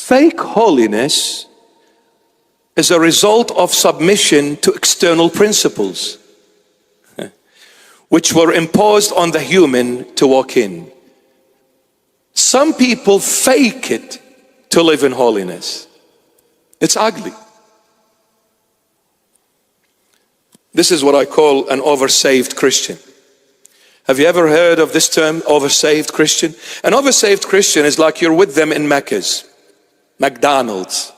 Fake holiness is a result of submission to external principles, which were imposed on the human to walk in. Some people fake it to live in holiness. It's ugly. This is what I call an oversaved Christian. Have you ever heard of this term, oversaved Christian? An oversaved Christian is like you're with them in Mecca's, McDonald's.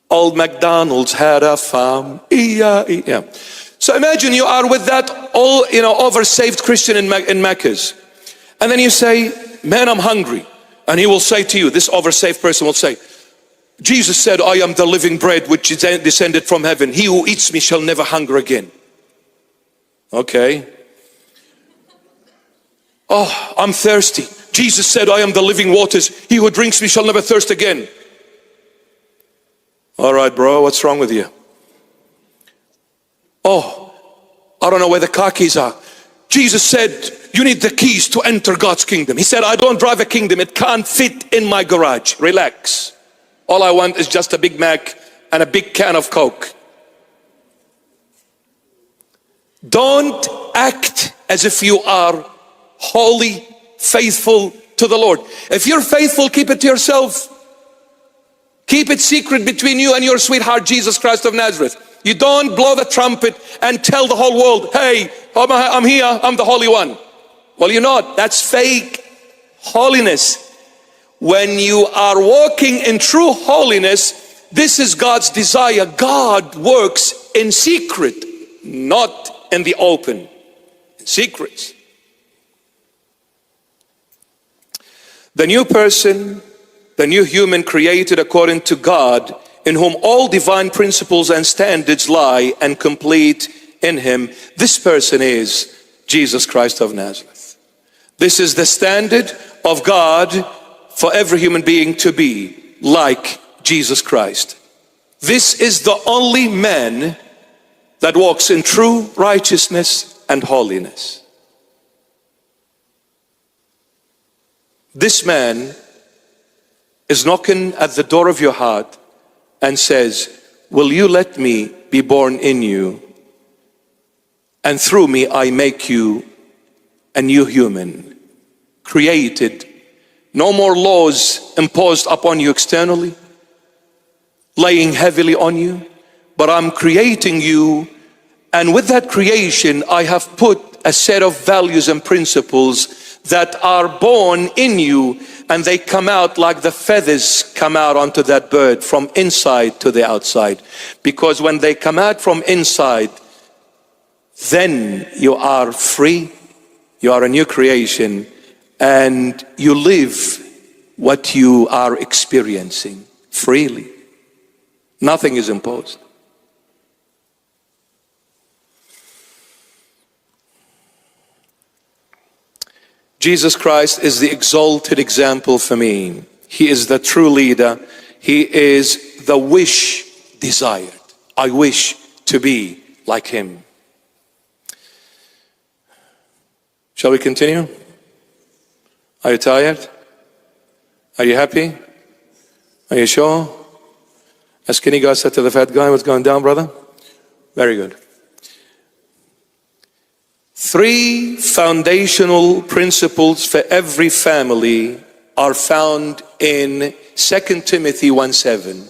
Old McDonald's had a farm. So imagine you are with that oversaved Christian in Mecca's. And then you say, man, I'm hungry. And he will say to you, this oversaved person will say, Jesus said, I am the living bread which is descended from heaven. He who eats me shall never hunger again. Okay. Oh, I'm thirsty. Jesus said, I am the living waters. He who drinks me shall never thirst again. All right, bro, what's wrong with you? Oh, I don't know where the car keys are. Jesus said, you need the keys to enter God's kingdom. He said, I don't drive a kingdom. It can't fit in my garage. Relax. All I want is just a Big Mac and a big can of Coke. Don't act as if you are holy, faithful to the Lord. If you're faithful, keep it to yourself. Keep it secret between you and your sweetheart, Jesus Christ of Nazareth. You don't blow the trumpet and tell the whole world, hey, I'm here, I'm the Holy One. Well, you're not. That's fake holiness. When you are walking in true holiness, this is God's desire. God works in secret, not in the open. In secrets. The new person, the new human created according to God, in whom all divine principles and standards lie and complete in him. This person is Jesus Christ of Nazareth. This is the standard of God for every human being to be like Jesus Christ. This is the only man that walks in true righteousness and holiness. This man is knocking at the door of your heart and says, will you let me be born in you, and through me I make you a new human, created. No more laws imposed upon you externally, laying heavily on you, but I'm creating you, and with that creation I have put a set of values and principles that are born in you, and they come out like the feathers come out onto that bird from inside to the outside. Because when they come out from inside, then you are free, you are a new creation, and you live what you are experiencing freely. Nothing is imposed. Jesus Christ is the exalted example for me. He is the true leader. He is the wish desired. I wish to be like him. Shall we continue? Are you tired? Are you happy? Are you sure? A skinny guy said to the fat guy, what's going down, brother? Very good. 3 foundational principles for every family are found in 2 Timothy 1:7.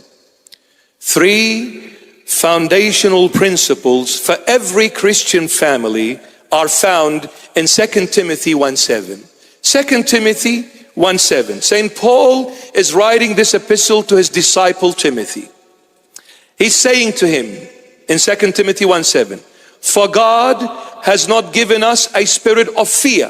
3 foundational principles for every Christian family are found in 2 Timothy 1:7. 2 Timothy 1:7. St. Paul is writing this epistle to his disciple Timothy. He's saying to him in 2 Timothy 1:7, for God has not given us a spirit of fear,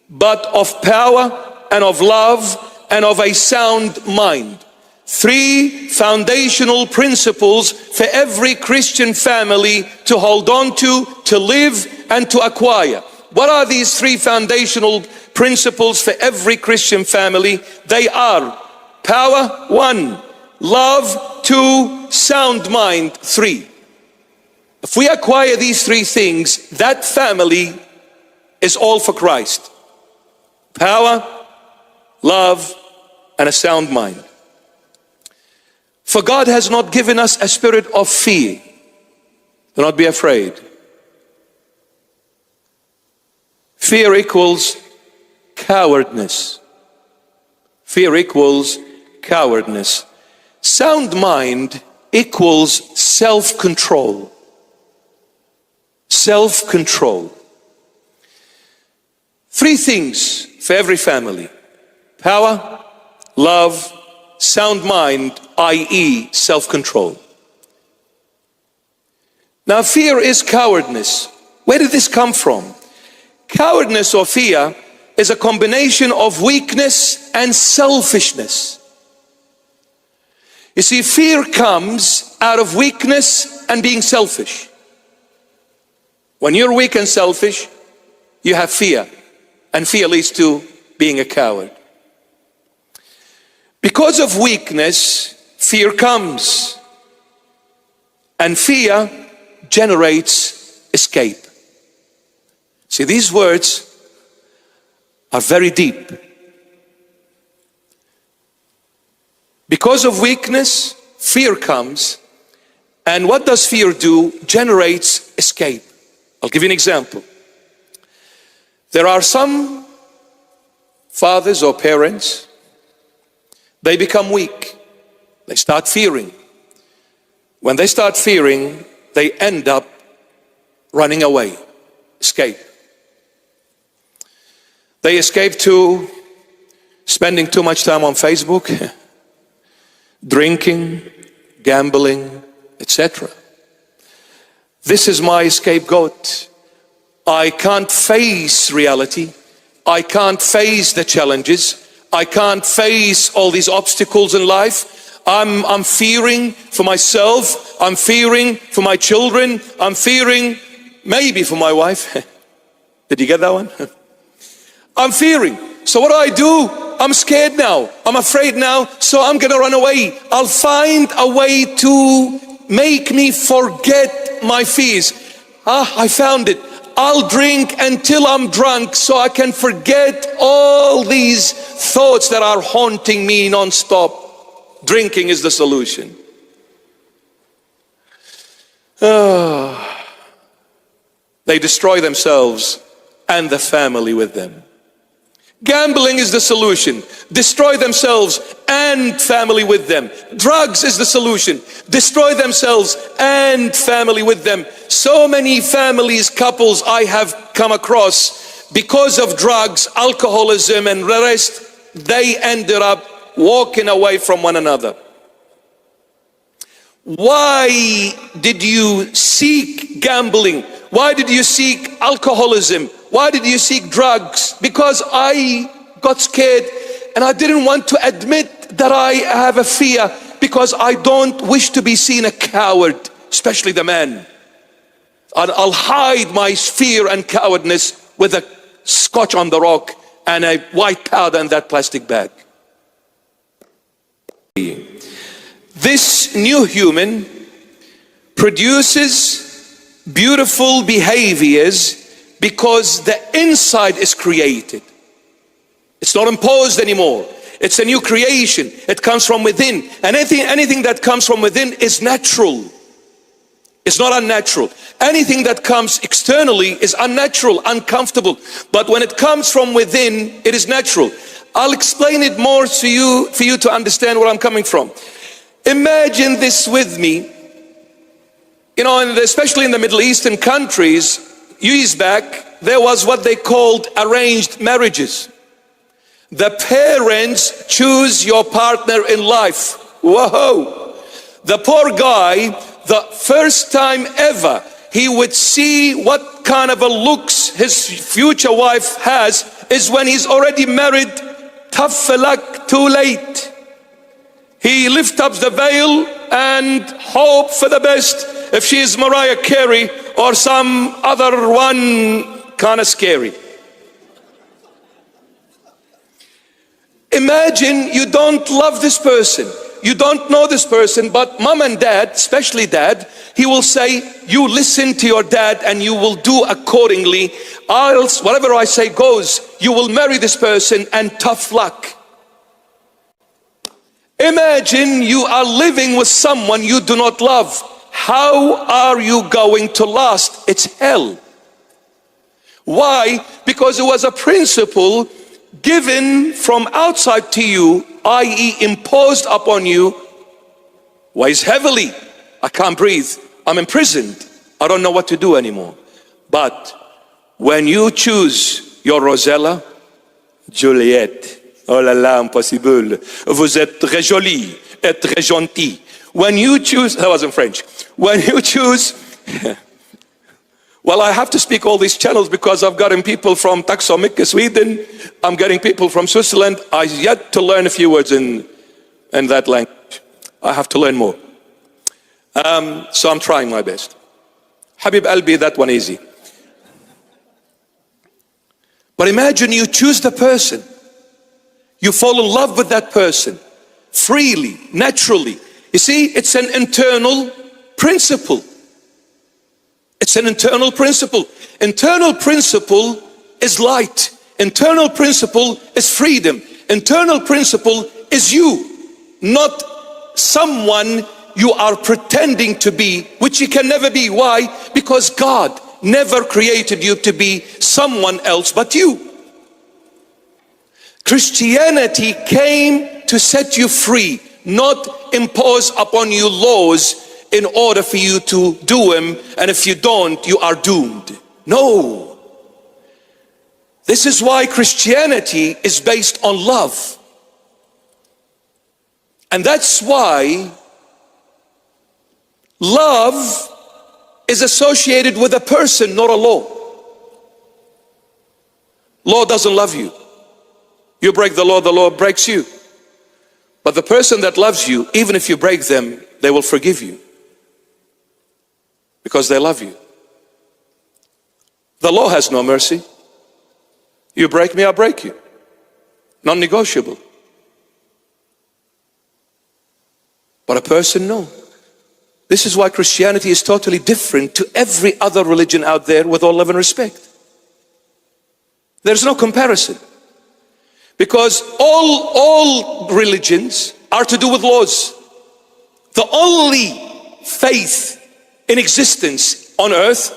but of power and of love and of a sound mind. 3 foundational principles for every Christian family to hold on to live and to acquire. What are these 3 foundational principles for every Christian family? They are power, 1, love, 2, sound mind, 3. If we acquire these 3 things, that family is all for Christ. Power, love, and a sound mind. For God has not given us a spirit of fear. Do not be afraid. Fear equals cowardness. Fear equals cowardness. Sound mind equals self-control. Self-control. 3 things for every family: power, love, sound mind, i.e. self-control. Now, fear is cowardness. Where did this come from? Cowardness or fear is a combination of weakness and selfishness. You see, fear comes out of weakness and being selfish. When you're weak and selfish, you have fear, and fear leads to being a coward. Because of weakness, fear comes, and fear generates escape. See, these words are very deep. Because of weakness, fear comes, and what does fear do? Generates escape. I'll give you an example. There are some fathers or parents, they become weak. They start fearing. When they start fearing, they end up running away, escape. They escape to spending too much time on Facebook, drinking, gambling, etc. This is my scapegoat. I can't face reality. I can't face the challenges. I can't face all these obstacles in life. I'm fearing for myself. I'm fearing for my children. I'm fearing maybe for my wife. Did you get that one? I'm fearing. So what do? I'm scared now. I'm afraid now. So I'm going to run away. I'll find a way to make me forget my fears. I found it. I'll drink until I'm drunk so I can forget all these thoughts that are haunting me non-stop. Drinking is the solution. They destroy themselves and the family with them. Gambling is the solution. Destroy themselves and family with them. Drugs is the solution. Destroy themselves and family with them. So many families, couples I have come across, because of drugs, alcoholism and the rest, they ended up walking away from one another. Why did you seek gambling? Why did you seek alcoholism? Why did you seek drugs? Because I got scared and I didn't want to admit that I have a fear, because I don't wish to be seen a coward, especially the man. I'll hide my fear and cowardness with a scotch on the rock and a white powder in that plastic bag. This new human produces beautiful behaviors because the inside is created. It's not imposed anymore. It's a new creation. It comes from within. And anything that comes from within is natural. It's not unnatural. Anything that comes externally is unnatural, uncomfortable. But when it comes from within, it is natural. I'll explain it more to you for you to understand where I'm coming from. Imagine this with me. You know, especially in the Middle Eastern countries, years back, there was what they called arranged marriages. The parents choose your partner in life. Whoa! The poor guy, the first time ever he would see what kind of a looks his future wife has is when he's already married. Tough luck, too late. He lifts up the veil and hope for the best. If she is Mariah Carey or some other one, kind of scary. Imagine you don't love this person, you don't know this person, but mom and dad, especially dad, he will say, you listen to your dad and you will do accordingly, else whatever I say goes. You will marry this person and tough luck. Imagine you are living with someone you do not love. How are you going to last? It's hell. Why? Because it was a principle given from outside to you, i.e. imposed upon you, weighs heavily. I can't breathe. I'm imprisoned. I don't know what to do anymore. But when you choose your Rosella, Juliette, oh là là, impossible. Vous êtes très jolie et très gentil. When you choose, that wasn't French. When you choose, well, I have to speak all these channels because I've gotten people from Taxomic, Sweden. I'm getting people from Switzerland. I yet to learn a few words in that language. I have to learn more. So I'm trying my best. Habib Albi, that one easy. But imagine you choose the person. You fall in love with that person freely, naturally. You see, it's an internal principle. It's an internal principle. Internal principle is light. Internal principle is freedom. Internal principle is you, not someone you are pretending to be, which you can never be. Why? Because God never created you to be someone else but you. Christianity came to set you free, not impose upon you laws in order for you to do them, and if you don't, you are doomed. No. This is why Christianity is based on love. And that's why love is associated with a person, not a law. Law doesn't love you. You break the law breaks you. But the person that loves you, even if you break them, they will forgive you. Because they love you. The law has no mercy. You break me, I'll break you. Non-negotiable. But a person, no. This is why Christianity is totally different to every other religion out there, with all love and respect. There's no comparison. Because all religions are to do with laws. The only faith in existence on earth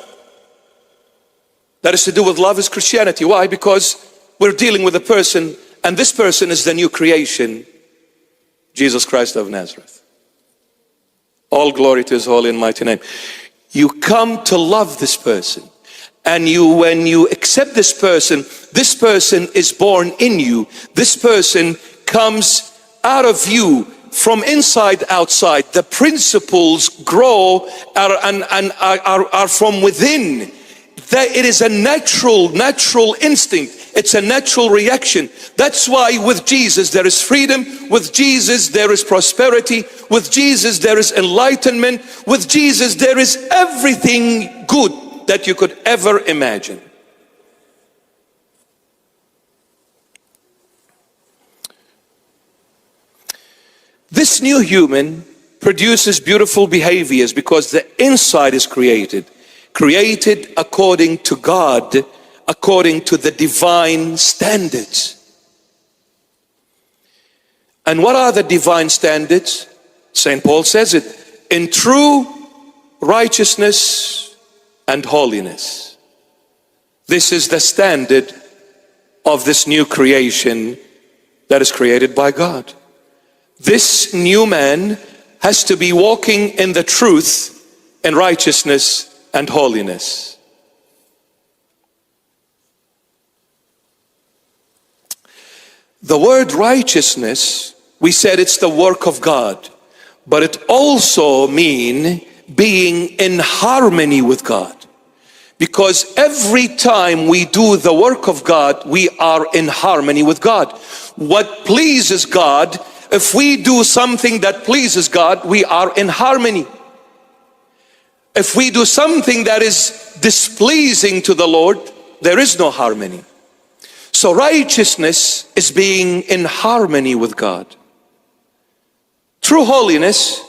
that is to do with love is Christianity. Why? Because we're dealing with a person, and this person is the new creation, Jesus Christ of Nazareth. All glory to his holy and mighty name. You come to love this person. And when you accept this person is born in you. This person comes out of you from inside outside. The principles grow and are from within. That it is a natural instinct. It's a natural reaction. That's why with Jesus there is freedom. With Jesus there is prosperity. With Jesus there is enlightenment. With Jesus there is everything good that you could ever imagine. This new human produces beautiful behaviors because the inside is created according to God, according to the divine standards. And what are the divine standards? St. Paul says it, in true righteousness and holiness. This is the standard of this new creation that is created by God. This new man has to be walking in the truth and righteousness and holiness. The word righteousness, we said it's the work of God, but it also means being in harmony with God. Because every time we do the work of God, we are in harmony with God. What pleases God, if we do something that pleases God, we are in harmony. If we do something that is displeasing to the Lord, there is no harmony. So righteousness is being in harmony with God. True holiness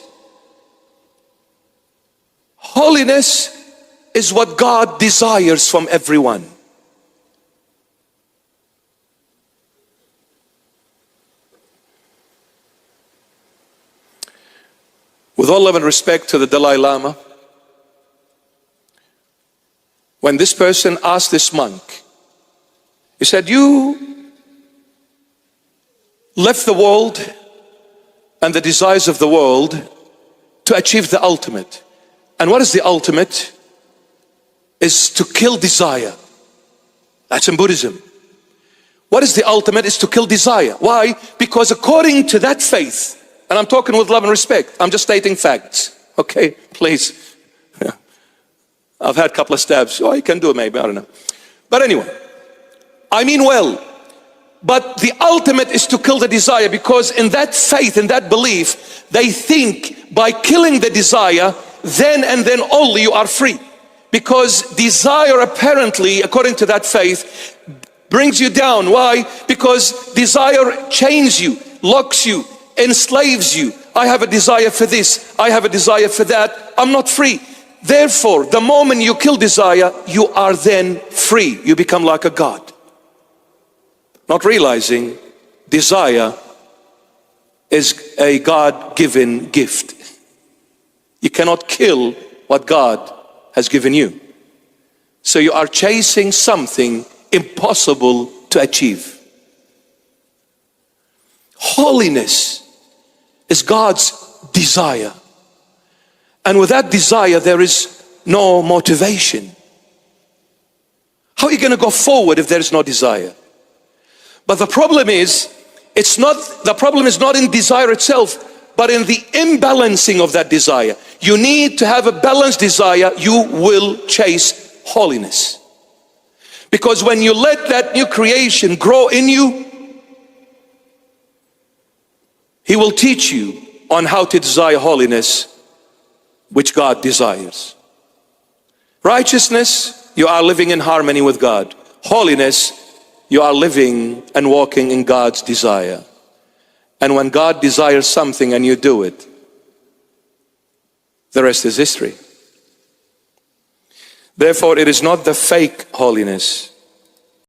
is what God desires from everyone. With all love and respect to the Dalai Lama, when this person asked this monk, he said, you left the world and the desires of the world to achieve the ultimate. And what is the ultimate? Is to kill desire. That's in Buddhism. What is the ultimate? Is to kill desire. Why? Because according to that faith, and I'm talking with love and respect, I'm just stating facts. Okay, please. Yeah. I've had a couple of stabs. Oh, you can do it maybe, I don't know. But anyway, I mean well. But the ultimate is to kill the desire, because in that faith, in that belief, they think by killing the desire, then and then only you are free. Because desire apparently, according to that faith, brings you down. Why? Because desire chains you, locks you, enslaves you. I have a desire for this, I have a desire for that, I'm not free. Therefore, the moment you kill desire, you are then free. You become like a God. Not realizing desire is a God-given gift. You cannot kill what God has given you. So you are chasing something impossible to achieve. Holiness is God's desire. And with that desire, there is no motivation. How are you going to go forward if there is no desire? But the problem is, the problem is not in desire itself, but in the imbalancing of that desire. You need to have a balanced desire. You will chase holiness. Because when you let that new creation grow in you, He will teach you on how to desire holiness, which God desires. Righteousness, you are living in harmony with God. Holiness, you are living and walking in God's desire. And when God desires something and you do it, the rest is history. Therefore, it is not the fake holiness